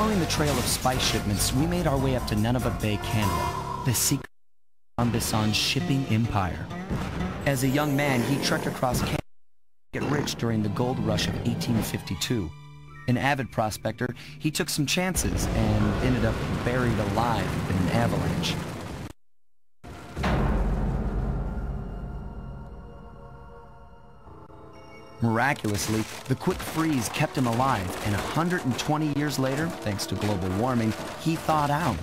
Following the trail of spice shipments, we made our way up to Nunavut Bay, Canada, the secret of Bison's shipping empire. As a young man, he trekked across Canada to get rich during the gold rush of 1852. An avid prospector, he took some chances and ended up buried alive in an avalanche. Miraculously, the quick freeze kept him alive, and 120 years later, thanks to global warming, he thawed out.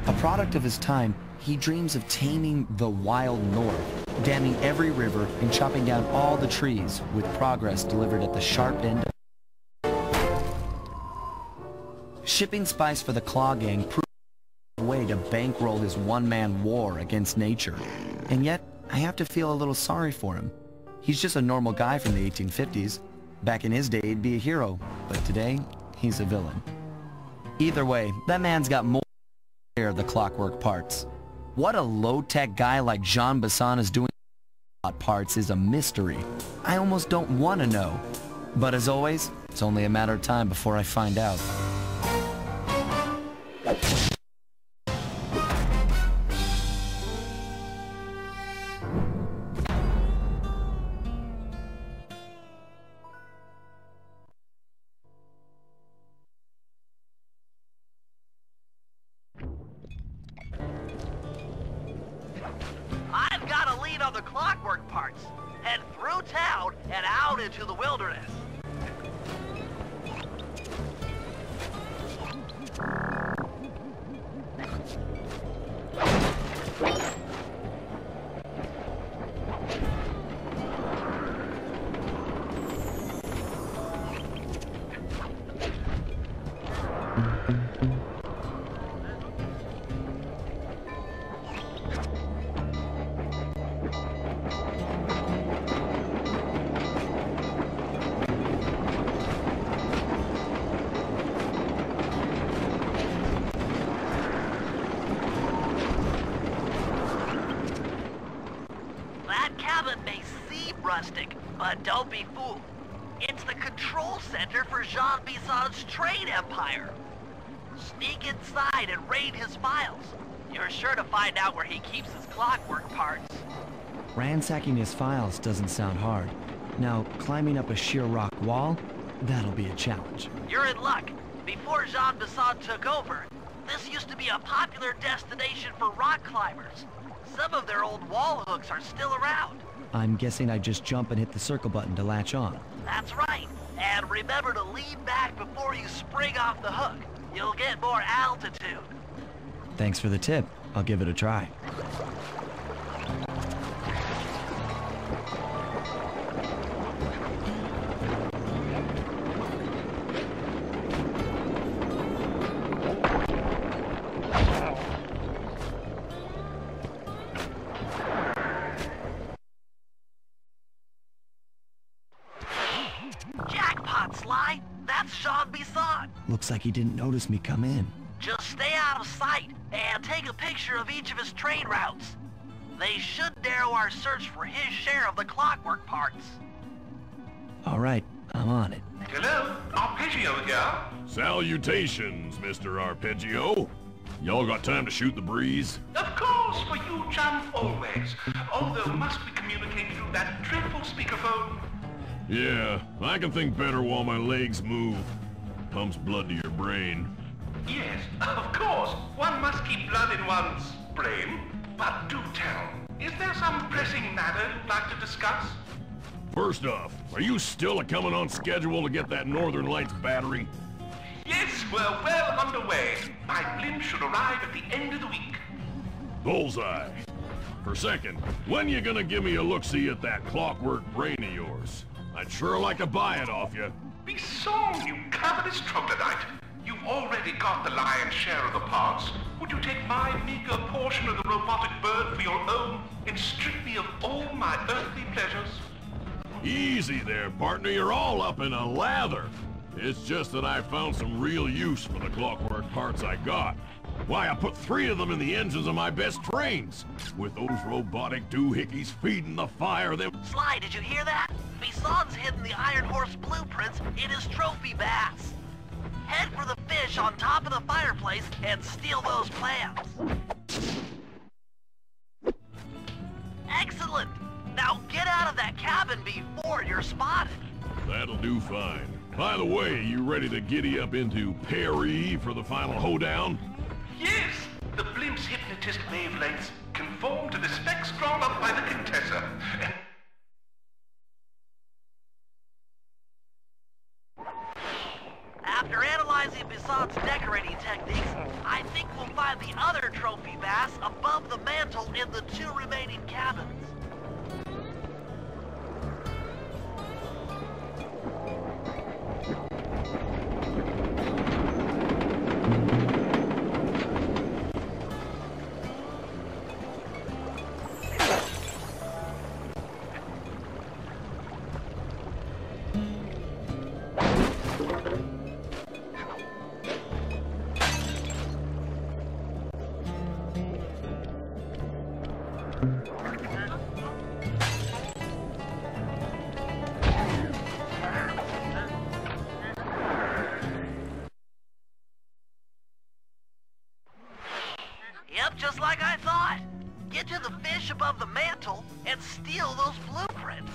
A product of his time, he dreams of taming the wild north, damming every river and chopping down all the trees, with progress delivered at the sharp end. Shipping spice for the Claw Gang proved a way to bankroll his one-man war against nature. And yet, I have to feel a little sorry for him. He's just a normal guy from the 1850s. Back in his day, he'd be a hero, but today, he's a villain. Either way, that man's got more than the clockwork parts. What a low-tech guy like Jean Bisson is doing parts is a mystery. I almost don't want to know. But as always, it's only a matter of time before I find out. I've got a lead on the clockwork parts. Head through town and out into the wilderness. Rustic, but don't be fooled. It's the control center for Jean Bison's trade empire. Sneak inside and raid his files. You're sure to find out where he keeps his clockwork parts. Ransacking his files doesn't sound hard. Now, climbing up a sheer rock wall, that'll be a challenge. You're in luck. Before Jean Bisson took over, this used to be a popular destination for rock climbers. Some of their old wall hooks are still around. I'm guessing I just jump and hit the circle button to latch on. That's right. And remember to lean back before you spring off the hook. You'll get more altitude. Thanks for the tip. I'll give it a try. Jackpot, Sly! That's Jean Bisson! Looks like he didn't notice me come in. Just stay out of sight and take a picture of each of his trade routes. They should narrow our search for his share of the clockwork parts. All right, I'm on it. Hello, Arpeggio here. Salutations, Mr. Arpeggio. Y'all got time to shoot the breeze? Of course, for you, chum, always. Although must we communicate through that dreadful speakerphone? Yeah, I can think better while my legs move. Pumps blood to your brain. Yes, of course. One must keep blood in one's brain. But do tell, is there some pressing matter you'd like to discuss? First off, are you still coming on schedule to get that Northern Lights battery? Yes, we're well underway. My blimp should arrive at the end of the week. Bullseye. For second, when you gonna give me a look-see at that clockwork brain of yours? I'd sure like to buy it off you. Be sown, you covetous troglodyte. You've already got the lion's share of the parts. Would you take my meager portion of the robotic bird for your own and strip me of all my earthly pleasures? Easy there, partner. You're all up in a lather. It's just that I found some real use for the clockwork parts I got. Why, I put 3 of them in the engines of my best trains. With those robotic doohickeys feeding the fire, them... Sly, did you hear that? Bison's hidden the Iron Horse blueprints in his trophy bass. Head for the fish on top of the fireplace and steal those plans. Excellent! Now get out of that cabin before you're spotted. That'll do fine. By the way, you ready to giddy up into Perry for the final hoedown? Yes, the blimp's hypnotist wavelengths conform to the specs drawn up by the Contessa, and... After analyzing Bison's decorating techniques, I think we'll find the other trophy bass above the mantle in the 2 remaining cabins. Yep, just like I thought. Get to the fish above the mantle and steal those blueprints.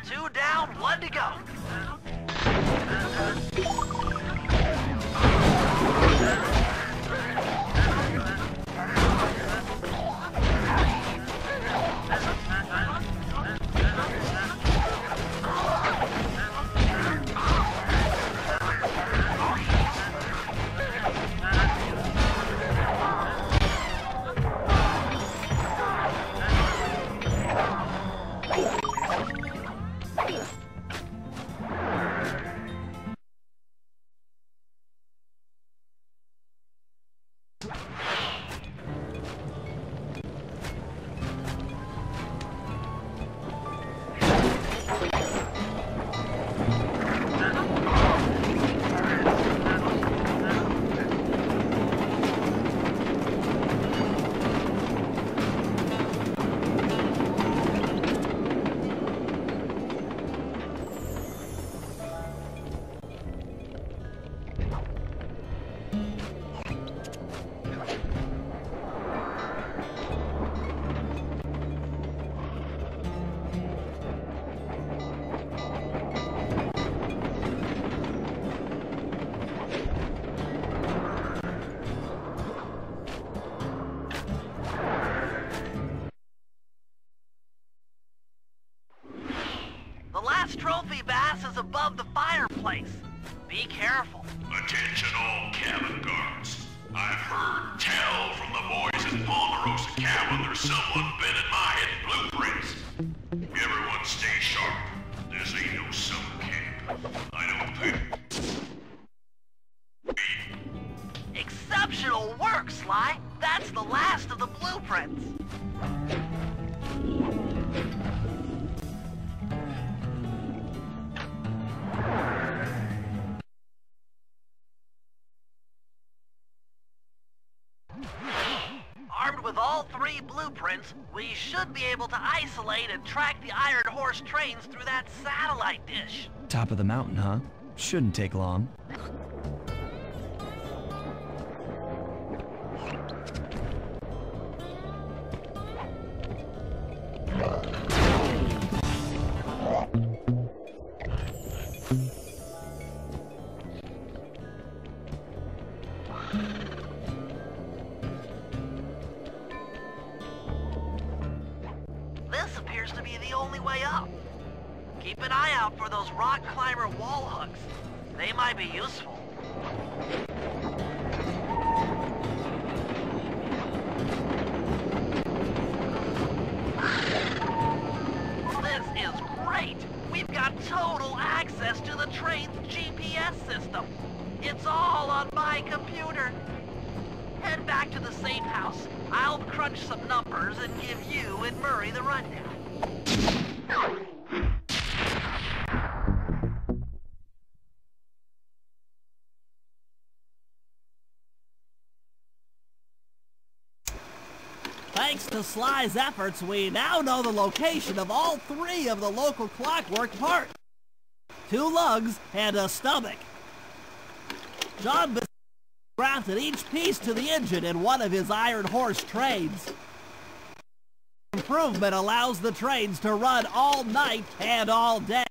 Two down, 1 to go. The last trophy bass is above the fireplace. Be careful. Attention all cabin guards. I've heard tell from the boys at Ponderosa cabin there's someone been in my hidden blueprints. Everyone stay sharp. This ain't no summer camp. I don't think... Exceptional work, Sly. That's the last of the blueprints. Armed with all 3 blueprints, we should be able to isolate and track the Iron Horse trains through that satellite dish. Top of the mountain, huh? Shouldn't take long. This appears to be the only way up. Keep an eye out for those rock climber wall hooks. They might be useful. This is great! We've got total access to the train's GPS system. It's all on my computer. Head back to the safe house. I'll crunch some numbers and give you and Murray the rundown. Thanks to Sly's efforts, we now know the location of all 3 of the local clockwork parts. 2 lugs and a stomach. John grafted each piece to the engine in one of his iron horse trains. Improvement allows the trains to run all night and all day.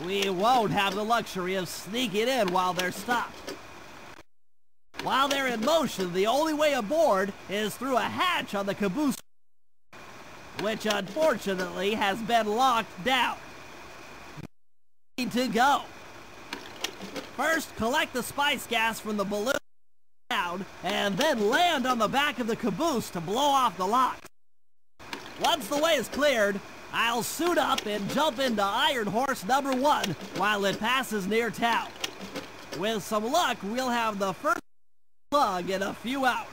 We won't have the luxury of sneaking in while they're stopped. While they're in motion, the only way aboard is through a hatch on the caboose, which unfortunately has been locked down. Need to go. First, collect the spice gas from the balloon down, and then land on the back of the caboose to blow off the locks. Once the way is cleared, I'll suit up and jump into Iron Horse number 1 while it passes near town. With some luck, we'll have the first lug in a few hours.